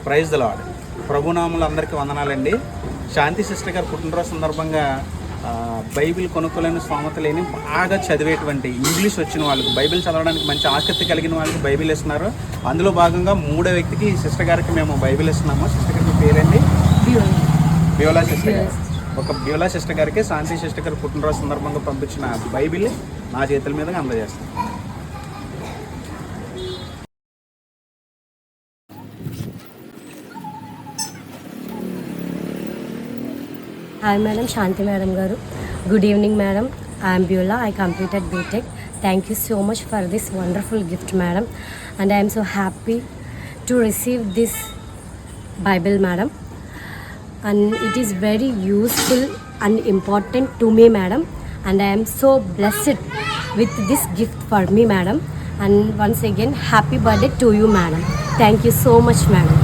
Praise the lord. ప్రభునాములు అందరికీ వందనాలండి. శాంతి sister గారు పుట్టినరోజు సందర్భంగా బైబిల్ కొనుక్కోలేని స్తోమత లేని బాగా చదివేటువంటి ఇంగ్లీష్ వచ్చిన వాళ్ళకి, బైబిల్ చదవడానికి మంచి ఆసక్తి కలిగిన వాళ్ళకి బైబిల్ ఇస్తున్నారు. అందులో భాగంగా 3వ వ్యక్తికి సిస్టర్ గారికి మేము బైబిల్ ఇస్తున్నాము. సిస్టర్ గారికి పేరేంటి? బ్యూలా సిస్టర్ గారు. ఒక బ్యూలా సిస్టర్ గారికి శాంతి సిస్టర్ గారు పుట్టినరోజు సందర్భంగా పంపించిన బైబిల్ నా చేతుల మీదుగా అందజేస్తాను. Hi Madam, Shanti Madam Garu. Good evening Madam. I am Beulah. I completed BTech. Thank you so much for this wonderful gift Madam. And I am so happy to receive this Bible Madam. And it is very useful and important to me Madam. And I am so blessed with this gift for me Madam. And once again, happy birthday to you Madam. Thank you so much Madam.